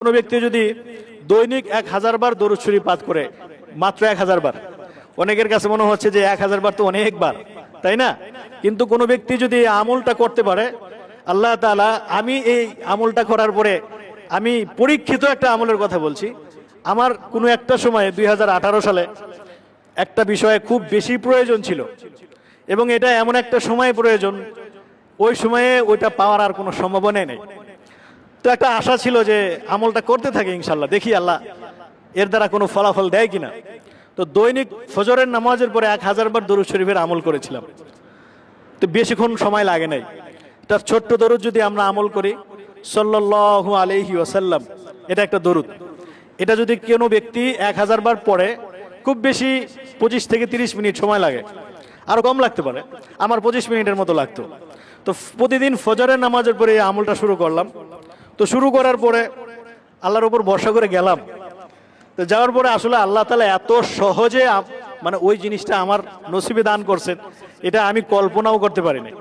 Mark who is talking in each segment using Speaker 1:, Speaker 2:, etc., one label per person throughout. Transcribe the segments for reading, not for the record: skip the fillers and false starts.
Speaker 1: কোনো ব্যক্তি যদি দৈনিক 1000 বার দরুদ শরীফ পাঠ করে, মাত্র 1000 বার, অনেকের কাছে মনে হচ্ছে যে 1000 বার তো অনেকবার, তাই না? কিন্তু কোনো ব্যক্তি যদি এই আমলটা করতে পারে, আল্লাহ তাআলা, আমি এই আমলটা করার পরে, আমি পরীক্ষিত একটা আমলের কথা বলছি, আমার কোনো একটা সময়ে 2018 সালে একটা বিষয়ে খুব বেশি প্রয়োজন ছিল, এবং এটা এমন একটা সময় প্রয়োজন, ওই সময়ে ওইটা পাওয়ার আর কোনো সম্ভাবনাই নেই। তো একটা আশা ছিল যে আমলটা করতে থাকে ইনশাল্লাহ, দেখি আল্লাহ এর দ্বারা কোনো ফলাফল দেয় কিনা। তো দৈনিক ফজরের নামাজের পরে 1000 বার দরুদ শরীফের আমল করেছিলাম। তো বেশিক্ষণ সময় লাগে নাই। তার ছোট্ট দরুদ যদি আমরা আমল করি, সাল্লাল্লাহু আলাইহি ওয়াসাল্লাম, এটা একটা দরুদ। এটা যদি কোনো ব্যক্তি 1000 বার পড়ে, খুব বেশি 25 থেকে 30 মিনিট সময় লাগে, আরো কম লাগতে পারে, আমার 25 মিনিটের মতো লাগতো। তো প্রতিদিন ফজরের নামাজের পরে এই আমলটা শুরু করলাম। তো শুরু করার পরে আল্লাহর উপর ভরসা করে গেলাম। তো যাওয়ার পরে আসলে আল্লাহ তাআলা এত সহজে মানে ওই জিনিসটা আমার নসিবে দান করছেন, এটা আমি কল্পনাও করতে পারিনি,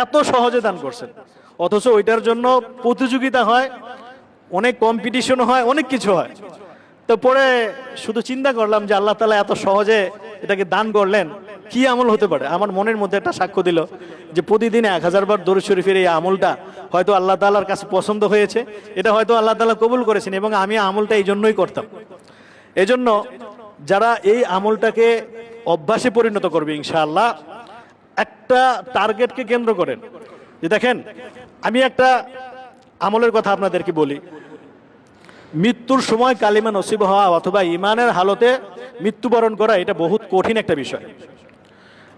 Speaker 1: এত সহজে দান করছেন। অথচ ওইটার জন্য প্রতিযোগিতা হয়, অনেক কম্পিটিশন হয়, অনেক কিছু হয়। তো পরে শুধু চিন্তা করলাম যে আল্লাহ তাআলা এত সহজে এটাকে দান করলেন, কি আমল হতে পারে? আমার মনের মধ্যে একটা সাক্ষ্য দিল যে প্রতিদিন 1000 বার দরুদ শরীফের এই আমলটা হয়তো আল্লাহ তাআলার কাছে পছন্দ হয়েছে, এটা হয়তো আল্লাহ তাআলা কবুল করেছেন, এবং আমি আমলটা এই জন্যই করতাম। এই জন্য যারা এই আমলটাকে অভ্যাসে পরিণত করবে ইনশাআল্লাহ, একটা টার্গেটকে কেন্দ্র করেন, যে দেখেন আমি একটা আমলের কথা আপনাদেরকে বলি, মৃত্যুর সময় কালিমা নসিব হওয়া অথবা ইমানের হালতে মৃত্যুবরণ করা, এটা বহুত কঠিন একটা বিষয়।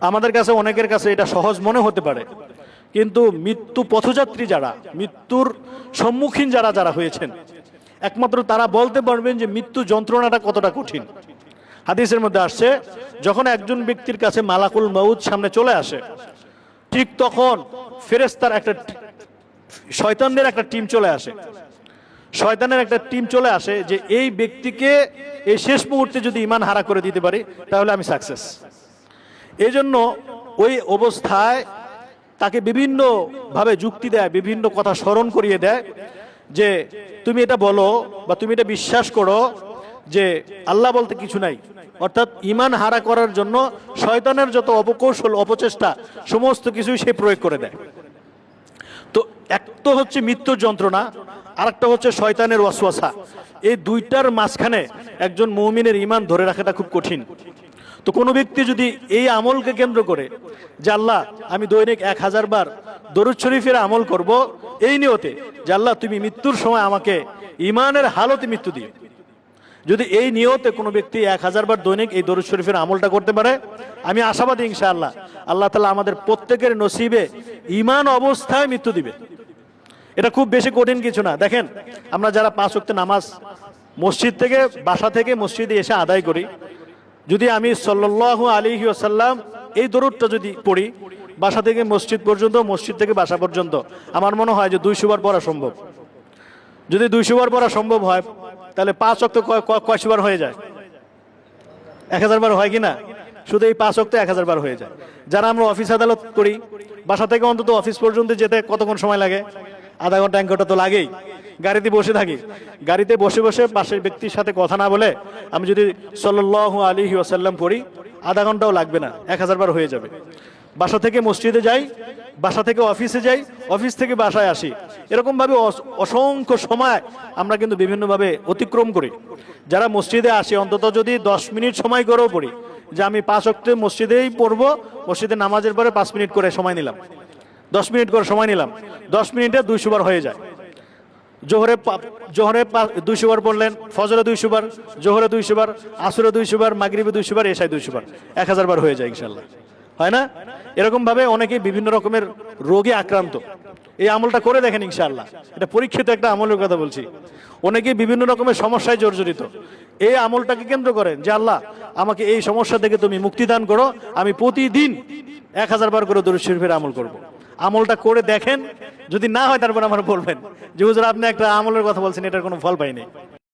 Speaker 1: আমাদের কাছে, অনেকের কাছে এটা সহজ মনে হতে পারে, কিন্তু মৃত্যু পথযাত্রী যারা, মৃত্যুর সম্মুখীন যারা যারা হয়েছেন, একমাত্র তারা বলতে পারবেন যে মৃত্যু যন্ত্রণাটা কতটা কঠিন। হাদিসের মধ্যে আসছে, যখন একজন ব্যক্তির কাছে মালাকুল মউত সামনে চলে আসে, ঠিক তখন ফেরেশতার একটা, শয়তানের একটা টিম চলে আসে, শয়তানের একটা টিম চলে আসে যে এই ব্যক্তিকে এই শেষ মুহূর্তে যদি ঈমান হারা করে দিতে পারি তাহলে আমি সাকসেস। এই জন্য ওই অবস্থায় তাকে বিভিন্ন ভাবে যুক্তি দেয়, বিভিন্ন কথা স্মরণ করিয়ে দেয় যে তুমি এটা বলো বা তুমি এটা বিশ্বাস করো যে আল্লাহ বলতে কিছু নাই। অর্থাৎ ঈমান হারা করার জন্য শয়তানের যত অপকৌশল, অপচেষ্টা, সমস্ত কিছুই সে প্রয়োগ করে দেয়। তো এক তো হচ্ছে মৃত্যুর যন্ত্রণা, আর একটা হচ্ছে শয়তানের ওয়াসওয়াসা। এই দুইটার মাঝখানে একজন মুমিনের ঈমান ধরে রাখাটা খুব কঠিন। তো কোনো ব্যক্তি যদি এই আমলকে কেন্দ্র করে যে আল্লাহ আমি দৈনিক 1000 বার দরুদ শরীফের আমল করব, এই নিয়তে যে আল্লাহ তুমি মৃত্যুর সময় আমাকে ঈমানের হালতে মৃত্যু দিও, যদি এই নিয়তে কোনো ব্যক্তি 1000 বার দৈনিক এই দরুদ শরীফের আমলটা করতে পারে, আমি আশাবাদী ইনশাআল্লাহ আল্লাহ তাআলা আমাদের প্রত্যেকের নসিবে ঈমান অবস্থায় মৃত্যু দিবে। এটা খুব বেশি কঠিন কিছু না। দেখেন আমরা যারা 5 ওয়াক্ত নামাজ মসজিদ থেকে, বাসা থেকে মসজিদে এসে আদায় করি, যদি আমি সাল্লাল্লাহু আলাইহি ওয়াসাল্লাম এই দরুদটা যদি পড়ি বাসা থেকে মসজিদ পর্যন্ত, মসজিদ থেকে বাসা পর্যন্ত, আমার মনে হয় যে 200 বার পড়া সম্ভব। যদি 200 বার পড়া সম্ভব হয়, তাহলে 5 ওয়াক্ত কয়শো বার হয়ে যায়? 1000 বার হয় কিনা? শুধু এই 5 ওয়াক্ত 1000 বার হয়ে যায়। যারা আমরা অফিস আদালত করি, বাসা থেকে অন্তত অফিস পর্যন্ত যেতে কতক্ষণ সময় লাগে? আধা ঘন্টা 1 ঘন্টা তো লাগেই। গাড়িতে বসে থাকি, গাড়িতে বসে বসে পাশের ব্যক্তির সাথে কথা না বলে আমি যদি সাল্লাল্লাহু আলাইহি ওয়াসাল্লাম পড়ি, আধা ঘন্টাও লাগবে না, 1000 বার হয়ে যাবে। বাসা থেকে মসজিদে যাই, বাসা থেকে অফিসে যাই, অফিস থেকে বাসায় আসি, এরকম ভাবে অসংখ্য সময় আমরা কিন্তু বিভিন্নভাবে অতিক্রম করি। যারা মসজিদে আসে অন্তত যদি 10 মিনিট সময় করেও পড়ি, যে আমি 5 ওয়াক্ত মসজিদেই পড়বো, মসজিদে নামাজের পরে 5 মিনিট করে সময় নিলাম, 10 মিনিট করে সময় নিলাম, 10 মিনিটে 200 বার হয়ে যায়। জোহরে 200 বার পড়লেন, ফজরে 200 বার, জোহরে 200 বার, আসরে 200 বার, মাগরিবে 200 বার, এশায় 200 বার, 1000 বার হয়ে যায় ইনশাআল্লাহ, হয় না? এরকম ভাবে অনেকে বিভিন্ন রকমের রোগে আক্রান্ত, এই আমলটা করে দেখেন ইনশাআল্লাহ, এটা পরীক্ষিত একটা আমলের কথা বলছি। অনেকে বিভিন্ন রকমের সমস্যায় জর্জরিত, এই আমলটাকে কেন্দ্র করেন যে আল্লাহ আমাকে এই সমস্যা থেকে তুমি মুক্তি দান করো, আমি প্রতিদিন 1000 বার করে দরুদ শরীফের আমল করব। আমলটা করে দেখেন, যদি না হয় তারপর আমার বলবেন যে হুজুর আপনি একটা আমলের কথা বলছেন, এটার কোনো ফল পাইনি।